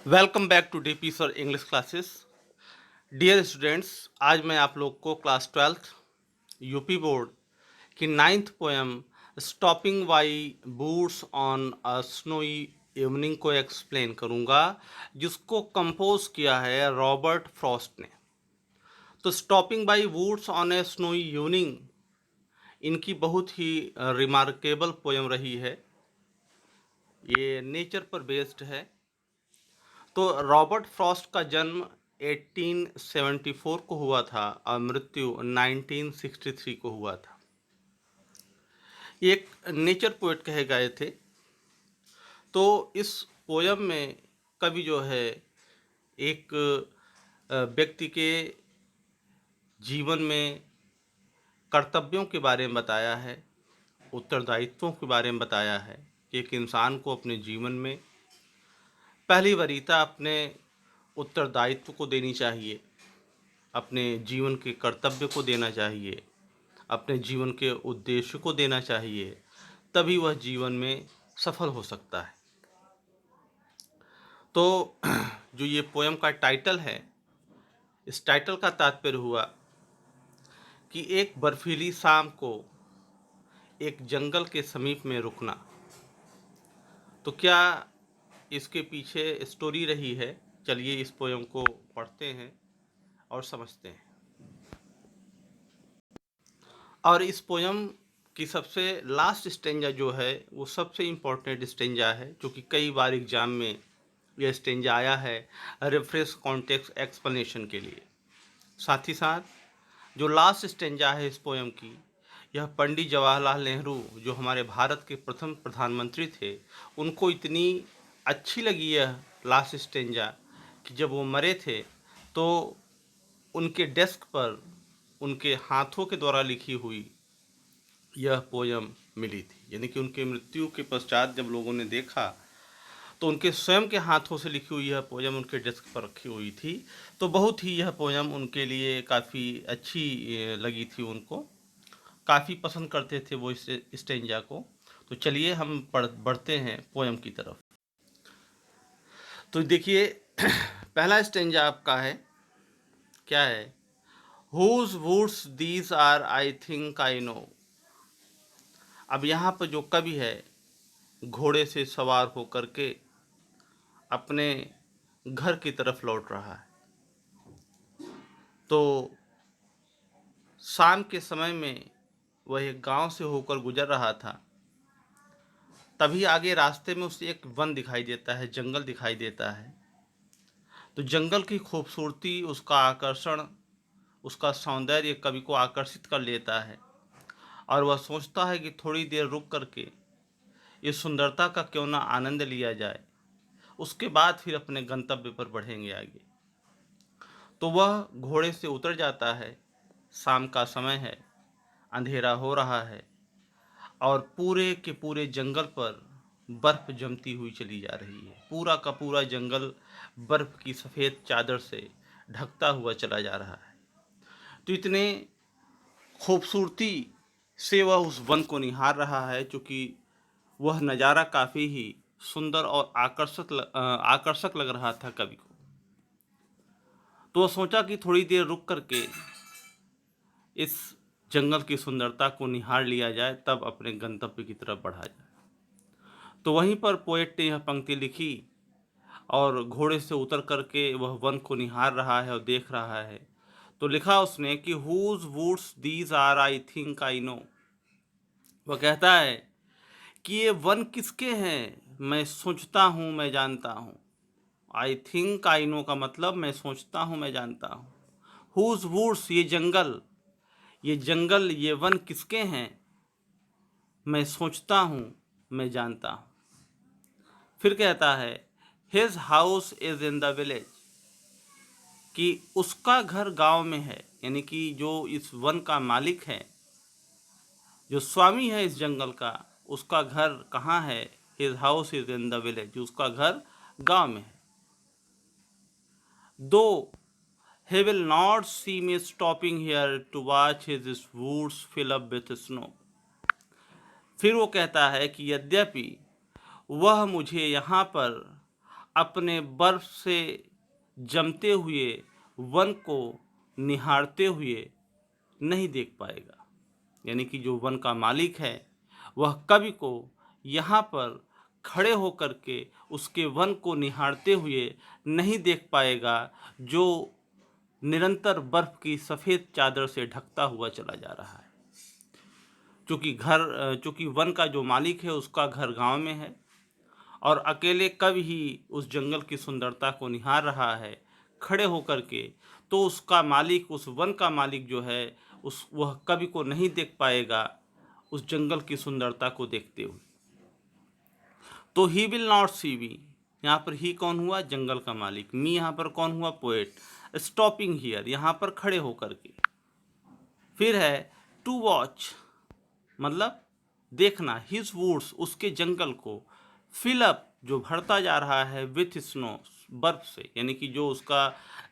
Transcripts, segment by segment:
Welcome back to DP sir English classes. Dear students, आज मैं आप लोग को क्लास 12th यूपी बोर्ड की 9th poem stopping by boots on a snowy evening को explain करूंगा, जिसको कंपोज किया है रॉबर्ट फ्रॉस्ट ने। तो stopping by boots on A snowy evening इनकी बहुत ही रिमार्केबल पोएम रही है। ये नेचर पर बेस्ड है। तो रॉबर्ट फ्रॉस्ट का जन्म 1874 को हुआ था और मृत्यु 1963 को हुआ था। ये एक नेचर पोएट कहे गए थे। तो इस पोयम में कवि जो है एक व्यक्ति के जीवन में कर्तव्यों के बारे में बताया है, उत्तरदायित्वों के बारे में बताया है कि एक इंसान को अपने जीवन में पहली वरीयता अपने उत्तरदायित्व को देनी चाहिए, अपने जीवन के कर्तव्य को देना चाहिए, अपने जीवन के उद्देश्य को देना चाहिए, तभी वह जीवन में सफल हो सकता है। तो जो ये पोएम का टाइटल है, इस टाइटल का तात्पर्य हुआ कि एक बर्फीली शाम को एक जंगल के समीप में रुकना। तो क्या इसके पीछे स्टोरी रही है? चलिए इस पोएम को पढ़ते हैं और समझते हैं। और इस पोएम की सबसे लास्ट स्टेंजा जो है वो सबसे इम्पोर्टेंट स्टेंजा है, क्योंकि कई बार एग्जाम में यह स्टेंजा आया है रेफरेंस कॉन्टेक्स्ट एक्सप्लेनेशन के लिए। साथ ही साथ जो लास्ट स्टेंजा है इस पोएम की, यह पंडित जवाहरलाल नेहरू जो हमारे भारत के प्रथम प्रधानमंत्री थे, उनको इतनी अच्छी लगी यह लास्ट स्टेंजा कि जब वो मरे थे तो उनके डेस्क पर उनके हाथों के द्वारा लिखी हुई यह पोयम मिली थी। यानी कि उनके मृत्यु के पश्चात जब लोगों ने देखा तो उनके स्वयं के हाथों से लिखी हुई यह पोयम उनके डेस्क पर रखी हुई थी। तो बहुत ही यह पोयम उनके लिए काफ़ी अच्छी लगी थी, उनको काफ़ी पसंद करते थे वो इस स्टेंजा को। तो चलिए हम बढ़ते हैं पोयम की तरफ। तो देखिए पहला स्टेंजा आपका है, क्या है? Whose woods these are I think I know. अब यहाँ पर जो कवि है घोड़े से सवार होकर के अपने घर की तरफ लौट रहा है। तो शाम के समय में वह एक गांव से होकर गुजर रहा था। तभी आगे रास्ते में उसे एक वन दिखाई देता है, जंगल दिखाई देता है। तो जंगल की खूबसूरती, उसका आकर्षण, उसका सौंदर्य कवि को आकर्षित कर लेता है और वह सोचता है कि थोड़ी देर रुक करके इस सुंदरता का क्यों ना आनंद लिया जाए, उसके बाद फिर अपने गंतव्य पर बढ़ेंगे आगे। तो वह घोड़े से उतर जाता है। शाम का समय है, अंधेरा हो रहा है और पूरे के पूरे जंगल पर बर्फ जमती हुई चली जा रही है। पूरा का पूरा जंगल बर्फ की सफ़ेद चादर से ढकता हुआ चला जा रहा है। तो इतने खूबसूरती से वह उस वन को निहार रहा है, क्योंकि वह नज़ारा काफ़ी ही सुंदर और आकर्षक लग रहा था कवि को। तो वह सोचा कि थोड़ी देर रुक करके इस जंगल की सुंदरता को निहार लिया जाए, तब अपने गंतव्य की तरफ बढ़ा जाए। तो वहीं पर पोएट ने यह पंक्ति लिखी और घोड़े से उतर करके वह वन को निहार रहा है और देख रहा है। तो लिखा उसने कि whose woods these are I think I know. वह कहता है कि ये वन किसके हैं, मैं सोचता हूँ, मैं जानता हूँ। आई थिंक आई नो का मतलब मैं सोचता हूँ, मैं जानता हूँ। हुज वुड्स, ये जंगल, ये वन किसके हैं, मैं सोचता हूँ, मैं जानता हूँ। फिर कहता है his house is in the village, कि उसका घर गांव में है। यानी कि जो इस वन का मालिक है, जो स्वामी है इस जंगल का, उसका घर कहाँ है? His house is in the village, उसका घर गांव में है। दो he will not see me stopping here to watch his woods fill up with snow। फिर वो कहता है कि यद्यपि वह मुझे यहाँ पर अपने बर्फ से जमते हुए वन को निहारते हुए नहीं देख पाएगा। यानी कि जो वन का मालिक है वह कवि को यहाँ पर खड़े होकर के उसके वन को निहारते हुए नहीं देख पाएगा, जो निरंतर बर्फ की सफ़ेद चादर से ढकता हुआ चला जा रहा है। चूँकि वन का जो मालिक है उसका घर गांव में है और अकेले कवि ही उस जंगल की सुंदरता को निहार रहा है खड़े होकर के, तो उसका मालिक, उस वन का मालिक जो है वह कवि को नहीं देख पाएगा उस जंगल की सुंदरता को देखते हुए। तो ही विल नॉट सी मी, यहाँ पर ही कौन हुआ? जंगल का मालिक। मी यहाँ पर कौन हुआ? पोएट। स्टॉपिंग हियर, यहाँ पर खड़े होकर के। फिर है टू वॉच, मतलब देखना, हिज वुड्स, उसके जंगल को, फिल अप, जो भरता जा रहा है, विथ स्नो, बर्फ से, यानी कि जो उसका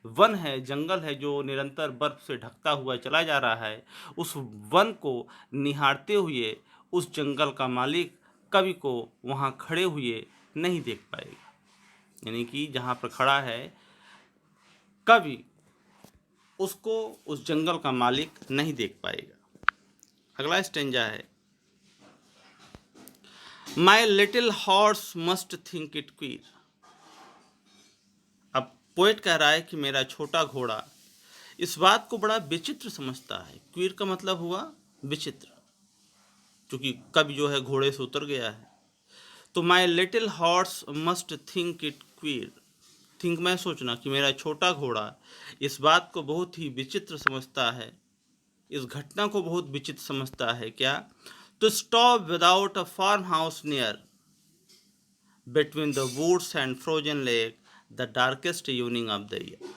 वन है, जंगल है, जो निरंतर बर्फ से ढकता हुआ चला जा रहा है, उस वन को निहारते हुए उस जंगल का मालिक कवि को वहाँ खड़े हुए नहीं देख पाएगा। यानी कि जहाँ पर खड़ा है कवि, उसको उस जंगल का मालिक नहीं देख पाएगा। अगला स्टेंजा है, my little horse must think it queer. अब पोएट कह रहा है कि मेरा छोटा घोड़ा इस बात को बड़ा विचित्र समझता है। क्वीर का मतलब हुआ विचित्र, क्योंकि कवि जो है घोड़े से उतर गया है। तो my little horse must think it queer, think मैं सोचना, कि मेरा छोटा घोड़ा इस बात को बहुत ही विचित्र समझता है, इस घटना को बहुत विचित्र समझता है। क्या? To stop without a farmhouse near, between the woods and frozen lake, the darkest evening of the year।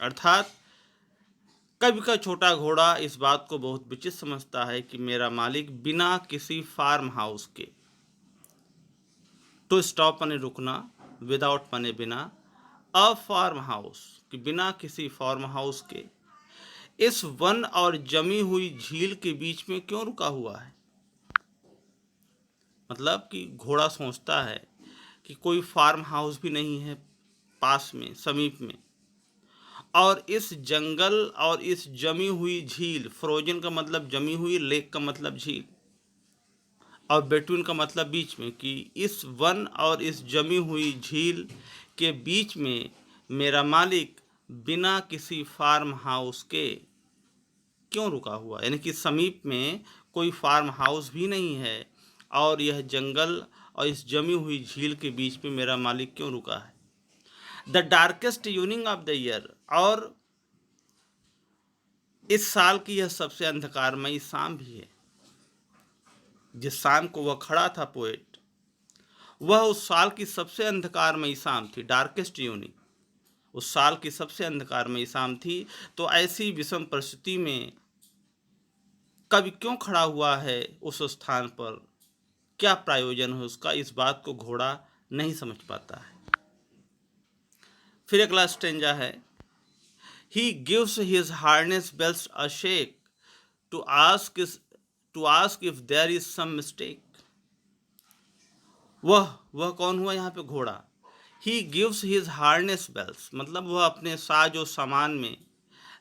अर्थात कवि का छोटा घोड़ा इस बात को बहुत विचित्र समझता है कि मेरा मालिक बिना किसी फार्म हाउस के, टू स्टॉप माने रुकना, विदाउट माने बिना, अ फार्म हाउस कि बिना किसी फार्म हाउस के, इस वन और जमी हुई झील के बीच में क्यों रुका हुआ है। मतलब कि घोड़ा सोचता है कि कोई फार्म हाउस भी नहीं है पास में, समीप में, और इस जंगल और इस जमी हुई झील, फ्रोजन का मतलब जमी हुई, लेक का मतलब झील, और बेटवीन का मतलब बीच में, कि इस वन और इस जमी हुई झील के बीच में मेरा मालिक बिना किसी फार्म हाउस के क्यों रुका हुआ। यानी कि समीप में कोई फार्म हाउस भी नहीं है और यह जंगल और इस जमी हुई झील के बीच में मेरा मालिक क्यों रुका है। The darkest evening of the year, और इस साल की यह सबसे अंधकारमयी शाम भी है। जिस शाम को वह खड़ा था पोएट, वह उस साल की सबसे अंधकारमयी शाम थी। डार्केस्ट इवनिंग उस साल की सबसे अंधकारमयी शाम थी। तो ऐसी विषम परिस्थिति में कवि क्यों खड़ा हुआ है उस स्थान पर, क्या प्रयोजन है उसका, इस बात को घोड़ा नहीं समझ पाता है। फिर अगला स्टेंजा है, he gives his harness bells a shake to ask if there is some mistake. वह कौन हुआ यहाँ पे? घोड़ा। He gives his harness bells, मतलब वह अपने साजो सामान में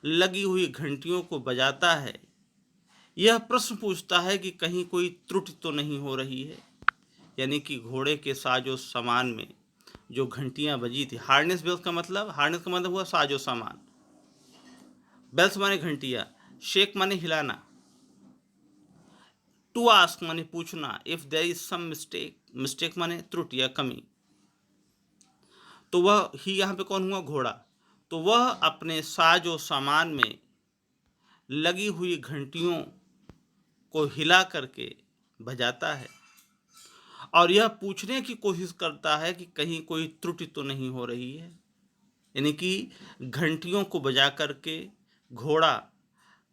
लगी हुई घंटियों को बजाता है, यह प्रश्न पूछता है कि कहीं कोई त्रुटि तो नहीं हो रही है। यानी कि घोड़े के साजो सामान में जो घंटियां बजी थी, हार्नेस बेल्स का मतलब, हार्नेस का मतलब हुआ साजो सामान, बेल्स माने घंटियां, शेक माने हिलाना, टू आस्क माने पूछना, if there is some mistake, mistake माने त्रुटि या कमी। तो वह ही यहाँ पे कौन हुआ? घोड़ा। तो वह अपने साजो सामान में लगी हुई घंटियों को हिला करके बजाता है और यह पूछने की कोशिश करता है कि कहीं कोई त्रुटि तो नहीं हो रही है। यानी कि घंटियों को बजा करके घोड़ा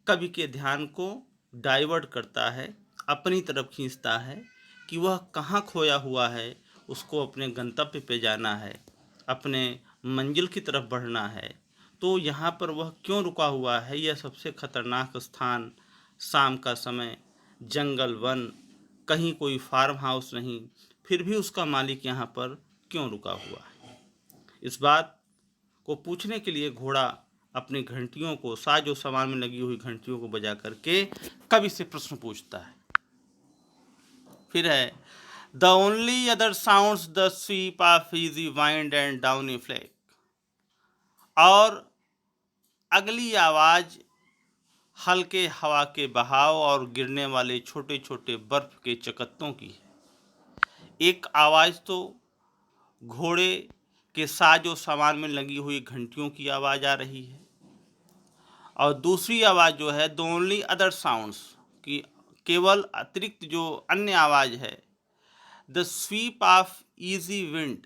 कवि के ध्यान को डाइवर्ट करता है, अपनी तरफ खींचता है कि वह कहाँ खोया हुआ है, उसको अपने गंतव्य पे जाना है, अपने मंजिल की तरफ बढ़ना है। तो यहाँ पर वह क्यों रुका हुआ है, यह सबसे खतरनाक स्थान, शाम का समय, जंगल, वन, कहीं कोई फार्म हाउस नहीं, फिर भी उसका मालिक यहाँ पर क्यों रुका हुआ है। इस बात को पूछने के लिए घोड़ा अपनी घंटियों को, साजो सामान में लगी हुई घंटियों को बजा करके कवि से प्रश्न पूछता है। फिर है the only other sounds the sweep of easy wind and downy flake, और अगली आवाज हल्के हवा के बहाव और गिरने वाले छोटे छोटे बर्फ के चकत्तों की है। एक आवाज तो घोड़े के साजो सामान में लगी हुई घंटियों की आवाज आ रही है, और दूसरी आवाज जो है द ओनली अदर साउंड्स की, केवल अतिरिक्त जो अन्य आवाज है, the sweep of easy wind,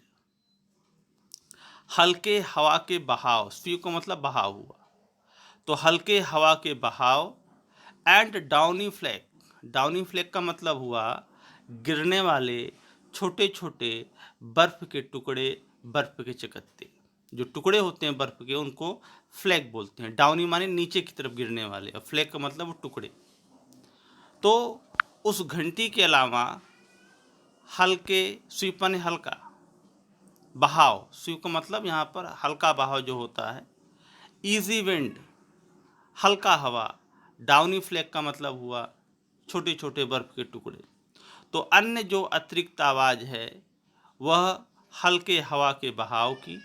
हल्के हवा के बहाव, स्वीप का मतलब बहाव हुआ, तो हल्के हवा के बहाव, and downy flake, downy flake का मतलब हुआ गिरने वाले छोटे छोटे बर्फ के टुकड़े, बर्फ के चकत्ते, जो टुकड़े होते हैं बर्फ के उनको फ्लैग बोलते हैं। डाउनी माने नीचे की तरफ गिरने वाले, और फ्लैग का मतलब वो टुकड़े। तो उस घंटी के अलावा हल्के, स्वीप माने हल्का, बहाव, स्वीप का मतलब यहाँ पर हल्का बहाव जो होता है, इजी विंड हल्का हवा, डाउनी फ्लैग का मतलब हुआ छोटे छोटे बर्फ के टुकड़े। तो अन्य जो अतिरिक्त आवाज़ है वह हल्के हवा के बहाव की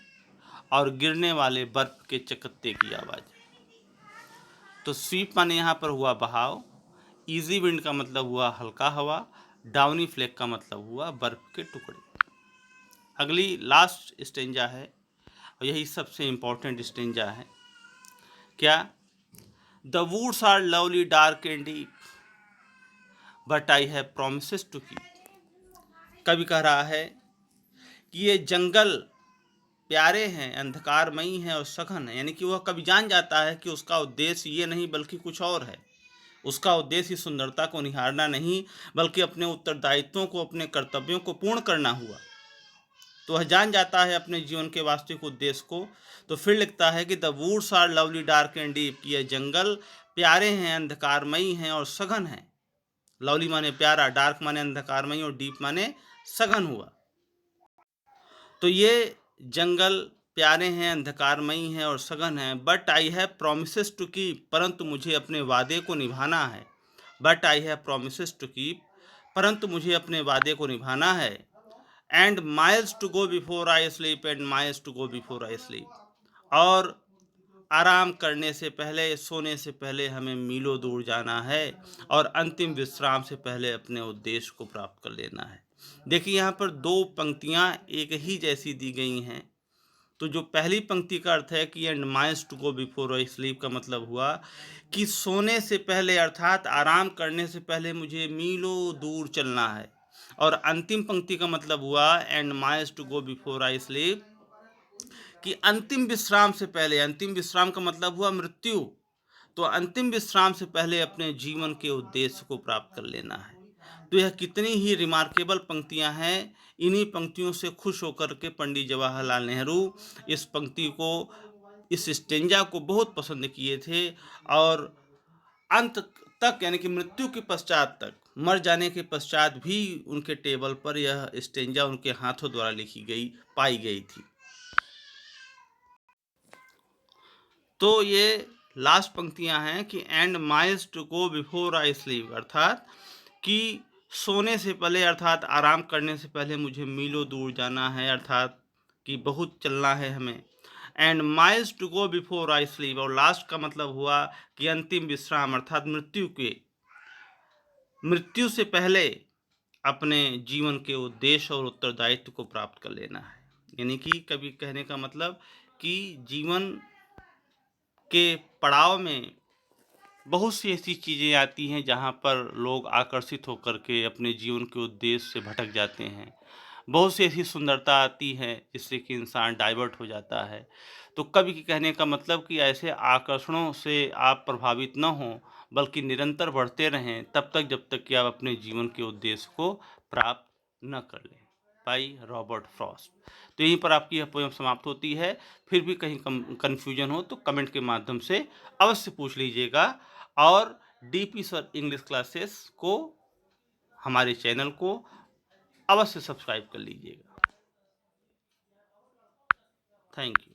और गिरने वाले बर्फ के चकत्ते की आवाज़ है। तो स्वीप माने यहाँ पर हुआ बहाव, इजी विंड का मतलब हुआ हल्का हवा, डाउनी फ्लैग का मतलब हुआ बर्फ के टुकड़े। अगली लास्ट स्टेंजा है, और यही सबसे इम्पोर्टेंट स्टेंजा है। क्या? The woods are lovely dark and deep but I have promises to keep. कवि कह रहा है कि ये जंगल प्यारे हैं, अंधकारमयी हैं और सघन है, यानी कि वह कवि जान जाता है कि उसका उद्देश्य ये नहीं बल्कि कुछ और है। उसका उद्देश्य इस सुंदरता को निहारना नहीं बल्कि अपने उत्तरदायित्वों को, अपने कर्तव्यों को पूर्ण करना हुआ। तो वह जान जाता है अपने जीवन के वास्तविक उद्देश्य को। तो फिर लिखता है कि the woods are lovely dark and deep, कि यह जंगल प्यारे हैं, अंधकारमयी हैं और सघन है। लवली माने प्यारा, डार्क माने अंधकारमयी और डीप माने सघन हुआ। तो ये जंगल प्यारे हैं, अंधकारमयी हैं और सघन हैं, but I have promises to keep, परंतु मुझे अपने वादे को निभाना है। But I have promises to keep, परंतु मुझे अपने वादे को निभाना है। And miles to go before I sleep, and miles to go before I sleep, और आराम करने से पहले, सोने से पहले हमें मीलों दूर जाना है, और अंतिम विश्राम से पहले अपने उद्देश्य को प्राप्त कर लेना है। देखिए यहाँ पर दो पंक्तियाँ एक ही जैसी दी गई हैं। तो जो पहली पंक्ति का अर्थ है कि and miles to go before I sleep, का मतलब हुआ कि सोने से पहले अर्थात आराम करने से पहले मुझे मीलों दूर चलना है। और अंतिम पंक्ति का मतलब हुआ and miles to go before I sleep, कि अंतिम विश्राम से पहले, अंतिम विश्राम का मतलब हुआ मृत्यु, तो अंतिम विश्राम से पहले अपने जीवन के उद्देश्य को प्राप्त कर लेना है। तो यह कितनी ही रिमार्केबल पंक्तियां हैं। इन्हीं पंक्तियों से खुश होकर के पंडित जवाहरलाल नेहरू इस पंक्ति को, इस स्टेंजा को बहुत पसंद किए थे, और अंत तक यानी कि मृत्यु के पश्चात तक, मर जाने के पश्चात भी उनके टेबल पर यह स्टेंजा उनके हाथों द्वारा लिखी गई पाई गई थी। तो ये लास्ट पंक्तियां हैं कि and miles to go before I sleep, अर्थात कि सोने से पहले अर्थात आराम करने से पहले मुझे मीलों दूर जाना है, अर्थात कि बहुत चलना है हमें। And miles to go before I sleep, और लास्ट का मतलब हुआ कि अंतिम विश्राम अर्थात मृत्यु से पहले अपने जीवन के उद्देश्य और उत्तरदायित्व को प्राप्त कर लेना है। यानी कि कभी कहने का मतलब कि जीवन के पड़ाव में बहुत सी ऐसी चीज़ें आती हैं जहाँ पर लोग आकर्षित होकर के अपने जीवन के उद्देश्य से भटक जाते हैं। बहुत सी ऐसी सुंदरता आती है जिससे कि इंसान डाइवर्ट हो जाता है। तो कवि के कहने का मतलब कि ऐसे आकर्षणों से आप प्रभावित न हों बल्कि निरंतर बढ़ते रहें तब तक जब तक कि आप अपने जीवन के उद्देश्य को प्राप्त न कर लें। By Robert Frost. तो यहीं पर आपकी यह पोएम समाप्त होती है। फिर भी कहीं कन्फ्यूजन हो तो कमेंट के माध्यम से अवश्य पूछ लीजिएगा, और डीपी सर इंग्लिश क्लासेस को, हमारे चैनल को अवश्य सब्सक्राइब कर लीजिएगा। Thank you.